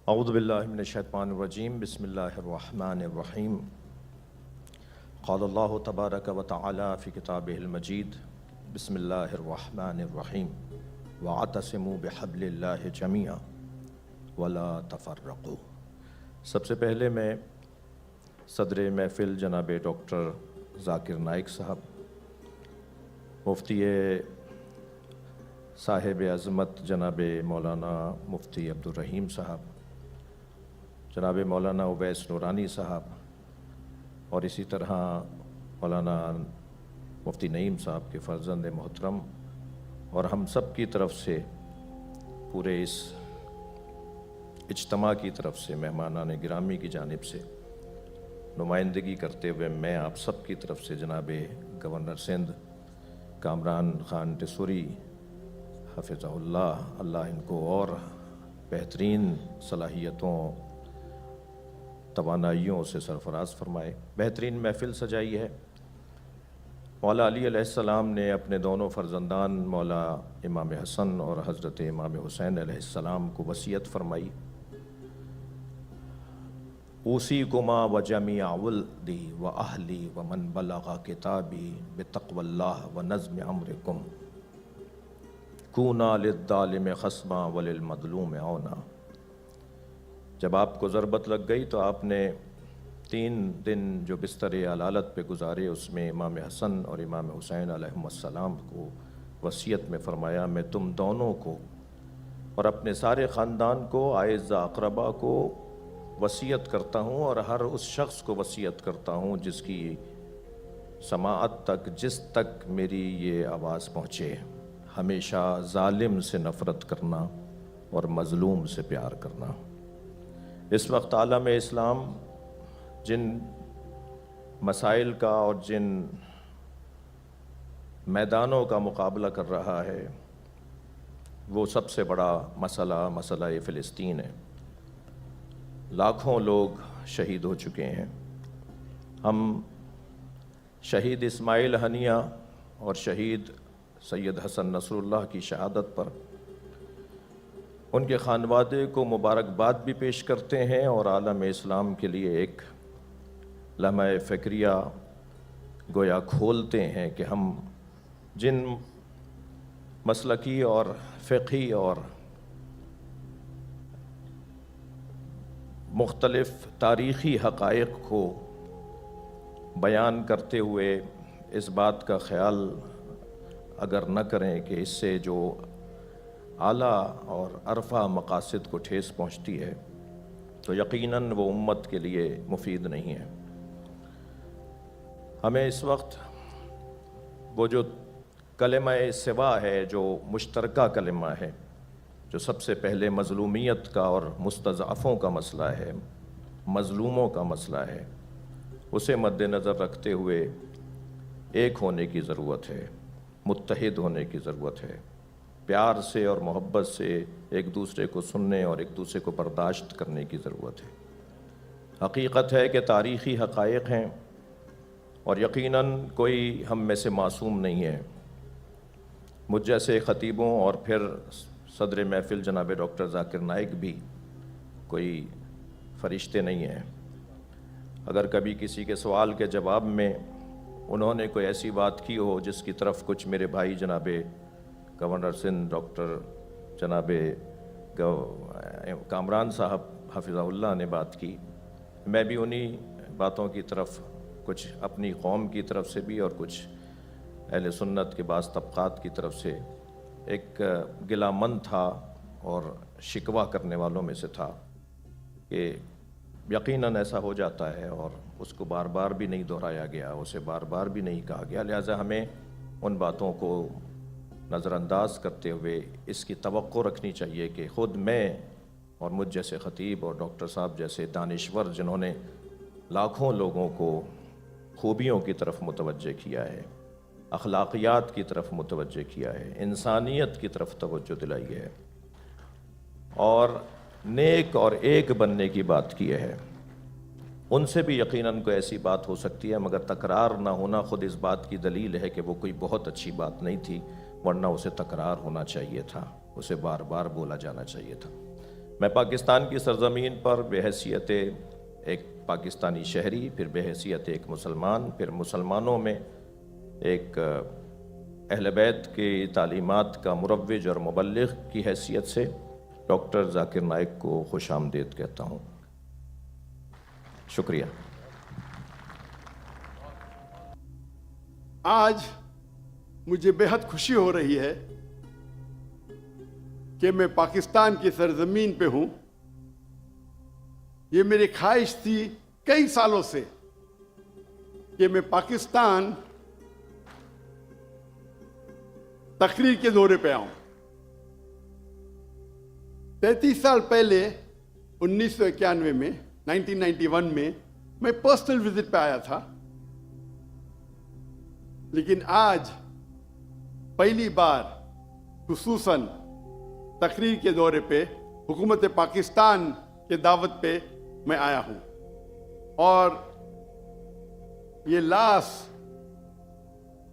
اعوذ باللہ من الشیطان الرجیم بسم اللہ الرحمن الرحیم قال اللہ تبارک و تعالی فی کتابہ المجید بسم اللہ الرحمن الرحیم واعتصموا بحبل اللہ جمیعا ولا تفرقوا۔ سب سے پہلے میں صدر محفل جناب ڈاکٹر ذاکر نائک صاحب، مفتی صاحب عظمت جناب مولانا مفتی عبدالرحیم صاحب، جناب مولانا اویس نورانی صاحب، اور اسی طرح مولانا مفتی نعیم صاحب کے فرزند محترم، اور ہم سب کی طرف سے، پورے اس اجتماع کی طرف سے، مہمانان گرامی کی جانب سے نمائندگی کرتے ہوئے میں آپ سب کی طرف سے جناب گورنر سندھ کامران خان ٹیسوری حفظہ اللہ ان کو اور بہترین صلاحیتوں توانائیوں سے سرفراز فرمائے، بہترین محفل سجائی ہے۔ مولا علی علیہ السلام نے اپنے دونوں فرزندان مولا امام حسن اور حضرت امام حسین علیہ السلام کو وصیت فرمائی، اوصیکما وجمیع ولدی واہلی ومن بلغ کتابی بتقوی اللہ ونظم امرکم کونا للظالم خصما وللمظلوم عونا۔ جب آپ کو ضربت لگ گئی تو آپ نے 3 دن جو بستر علالت پہ گزارے، اس میں امام حسن اور امام حسین علیہم السلام کو وصیت میں فرمایا، میں تم دونوں کو اور اپنے سارے خاندان کو، اعزہ اقربا کو وصیت کرتا ہوں، اور ہر اس شخص کو وصیت کرتا ہوں جس کی سماعت تک، جس تک میری یہ آواز پہنچے، ہمیشہ ظالم سے نفرت کرنا اور مظلوم سے پیار کرنا۔ اس وقت عالم اسلام جن مسائل کا اور جن میدانوں کا مقابلہ کر رہا ہے، وہ سب سے بڑا مسئلہ فلسطین ہے۔ لاکھوں لوگ شہید ہو چکے ہیں۔ ہم شہید اسماعیل ہنیہ اور شہید سید حسن نصر اللہ کی شہادت پر ان کے خانوادے کو مبارکباد بھی پیش کرتے ہیں، اور عالم اسلام کے لیے ایک لمحہ فکریہ گویا کھولتے ہیں کہ ہم جن مسلکی اور فقہی اور مختلف تاریخی حقائق کو بیان کرتے ہوئے اس بات کا خیال اگر نہ کریں کہ اس سے جو اعلیٰ اور عرفہ مقاصد کو ٹھیس پہنچتی ہے، تو یقیناً وہ امت کے لیے مفید نہیں ہے۔ ہمیں اس وقت وہ جو کلمہ سوا ہے، جو مشترکہ کلمہ ہے، جو سب سے پہلے مظلومیت کا اور مستضعفوں کا مسئلہ ہے، مظلوموں کا مسئلہ ہے، اسے مد نظر رکھتے ہوئے ایک ہونے کی ضرورت ہے، متحد ہونے کی ضرورت ہے، پیار سے اور محبت سے ایک دوسرے کو سننے اور ایک دوسرے کو برداشت کرنے کی ضرورت ہے۔ حقیقت ہے کہ تاریخی حقائق ہیں، اور یقیناً کوئی ہم میں سے معصوم نہیں ہے۔ مجھ جیسے خطیبوں اور پھر صدر محفل جناب ڈاکٹر ذاکر نائک بھی کوئی فرشتے نہیں ہیں۔ اگر کبھی کسی کے سوال کے جواب میں انہوں نے کوئی ایسی بات کی ہو جس کی طرف کچھ میرے بھائی جناب گورنر سندھ ڈاکٹر جناب کامران صاحب حفظہ اللہ نے بات کی، میں بھی انہی باتوں کی طرف، کچھ اپنی قوم کی طرف سے بھی اور کچھ اہل سنت کے بعض طبقات کی طرف سے ایک گلہ مند تھا اور شکوہ کرنے والوں میں سے تھا کہ یقیناً ایسا ہو جاتا ہے، اور اس کو بار بار بھی نہیں دہرایا گیا، اسے بار بار بھی نہیں کہا گیا، لہٰذا ہمیں ان باتوں کو نظر انداز کرتے ہوئے اس کی توقع رکھنی چاہیے کہ خود میں اور مجھ جیسے خطیب اور ڈاکٹر صاحب جیسے دانشور جنہوں نے لاکھوں لوگوں کو خوبیوں کی طرف متوجہ کیا ہے، اخلاقیات کی طرف متوجہ کیا ہے، انسانیت کی طرف توجہ دلائی ہے، اور نیک اور ایک بننے کی بات کی ہے، ان سے بھی یقیناً کوئی ایسی بات ہو سکتی ہے، مگر تکرار نہ ہونا خود اس بات کی دلیل ہے کہ وہ کوئی بہت اچھی بات نہیں تھی، ورنہ اسے تکرار ہونا چاہیے تھا، اسے بار بار بولا جانا چاہیے تھا۔ میں پاکستان کی سرزمین پر بحیثیت ایک پاکستانی شہری، پھر بحیثیت ایک مسلمان، پھر مسلمانوں میں ایک اہل بیت کی تعلیمات کا مروج اور مبلغ کی حیثیت سے ڈاکٹر ذاکر نائک کو خوش آمدید کہتا ہوں۔ شکریہ۔ آج مجھے بہت خوشی ہو رہی ہے کہ میں پاکستان کی سرزمین پہ ہوں۔ یہ میری خواہش تھی کئی سالوں سے کہ میں پاکستان تقریر کے دورے پہ آؤں۔ 33 سال پہلے 1991 میں 1991 میں پرسنل وزٹ پہ آیا تھا، لیکن آج پہلی بار خصوصاً تقریر کے دورے پہ حکومت پاکستان کے دعوت پہ میں آیا ہوں، اور یہ لاسٹ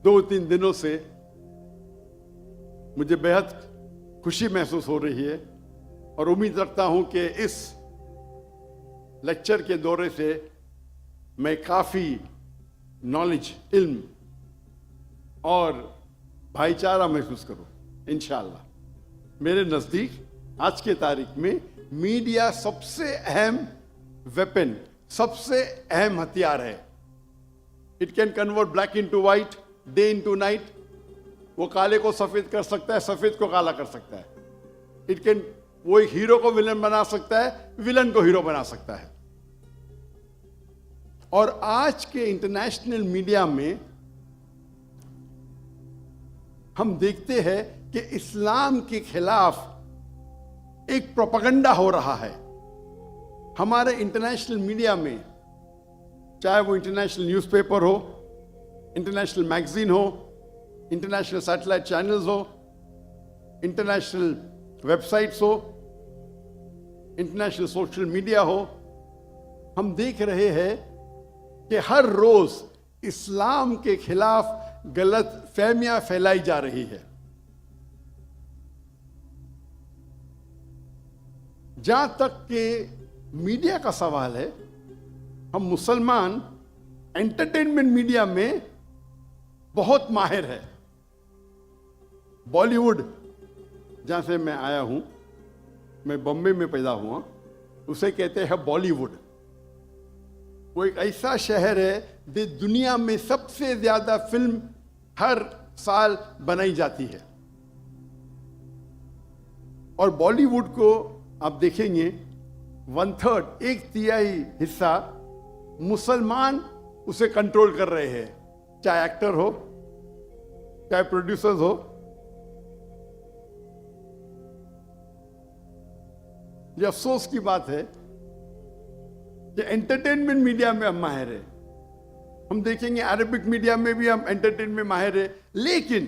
2-3 دنوں سے مجھے بہت خوشی محسوس ہو رہی ہے، اور امید رکھتا ہوں کہ اس لیکچر کے دورے سے میں کافی نالج، علم اور بھائی چارہ محسوس کروں انشاءاللہ۔ میرے نزدیک آج کے تاریخ میں میڈیا سب سے اہم ویپن، سب سے اہم ہتھیار ہے۔ It can convert black into white, day into night. وہ کالے کو سفید کر سکتا ہے، سفید کو کالا کر سکتا ہے۔ وہ ایک ہیرو کو ولن بنا سکتا ہے، ولن کو ہیرو بنا سکتا ہے۔ اور آج کے انٹرنیشنل میڈیا میں ہم دیکھتے ہیں کہ اسلام کے خلاف ایک پروپیگنڈا ہو رہا ہے۔ ہمارے انٹرنیشنل میڈیا میں، چاہے وہ انٹرنیشنل نیوز پیپر ہو، انٹرنیشنل میگزین ہو، انٹرنیشنل سیٹلائٹ چینلز ہو، انٹرنیشنل ویب سائٹس ہو، انٹرنیشنل سوشل میڈیا ہو، ہم دیکھ رہے ہیں کہ ہر روز اسلام کے خلاف غلط فہمیاں پھیلائی جا رہی ہے۔ جہاں تک کہ میڈیا کا سوال ہے، ہم مسلمان انٹرٹینمنٹ میڈیا میں بہت ماہر ہے۔ بالی ووڈ، جہاں سے میں آیا ہوں، میں بمبے میں پیدا ہوا، اسے کہتے ہیں بالی ووڈ۔ وہ ایک ایسا شہر ہے جو دنیا میں سب سے زیادہ فلم ہر سال بنائی جاتی ہے، اور بالی ووڈ کو آپ دیکھیں گے 1/3، 1/3 حصہ مسلمان اسے کنٹرول کر رہے ہیں، چاہے ایکٹر ہو، چاہے پروڈیوسرز ہو۔ یہ افسوس کی بات ہے کہ انٹرٹینمنٹ میڈیا میں ہم ماہر ہیں۔ ہم دیکھیں گے عربک میڈیا میں بھی ہم انٹرٹینمنٹ میں ماہر ہیں، لیکن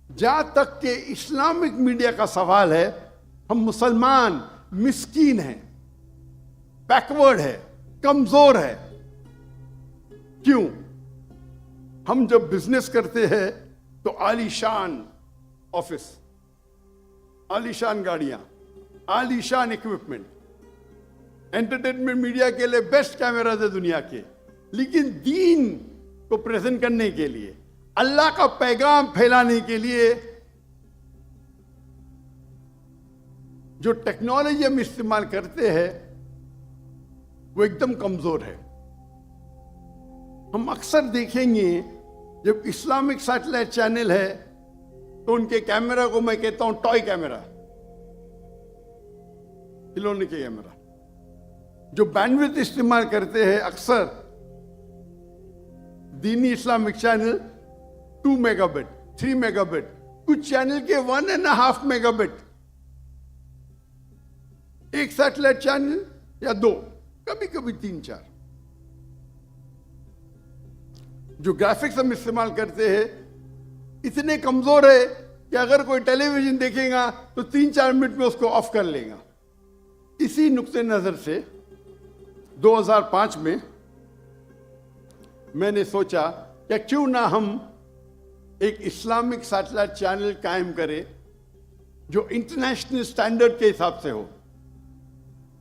جہاں تک کہ اسلامک میڈیا کا سوال ہے، ہم مسلمان مسکین ہیں، بیکورڈ ہے، کمزور ہے۔ کیوں؟ ہم جب بزنس کرتے ہیں تو عالی شان آفس، عالی شان گاڑیاں، عالی شان اکوپمنٹ، انٹرٹینمنٹ میڈیا کے لیے بیسٹ کیمراز ہے دنیا کے، لیکن دین کو پریزنٹ کرنے کے لیے، اللہ کا پیغام پھیلانے کے لیے جو ٹیکنالوجی ہم استعمال کرتے ہیں وہ ایک دم کمزور ہے۔ ہم اکثر دیکھیں گے جب اسلامک سیٹلائٹ چینل ہے تو ان کے کیمرہ کو میں کہتا ہوں ٹوائے کیمرہ، کھلونے کے کیمرہ۔ جو بینڈویڈتھ استعمال کرتے ہیں اکثر دینی Islamic channel 2 mega but, 3 mega but, کچھ چینل کے 1.5 میگا بٹ، ایک سیٹلائٹ چینل یا 2، کبھی کبھی 3-4۔ جو گرافکس ہم استعمال کرتے ہیں اتنے کمزور ہے کہ اگر کوئی ٹیلی ویژن دیکھے گا تو 3-4 منٹ میں اس کو آف کر لے گا۔ اسی نقطۂ نظر سے 2005 میں نے سوچا کہ کیوں نہ ہم ایک اسلامک سیٹلائٹ چینل قائم کریں جو انٹرنیشنل سٹینڈرڈ کے حساب سے ہو،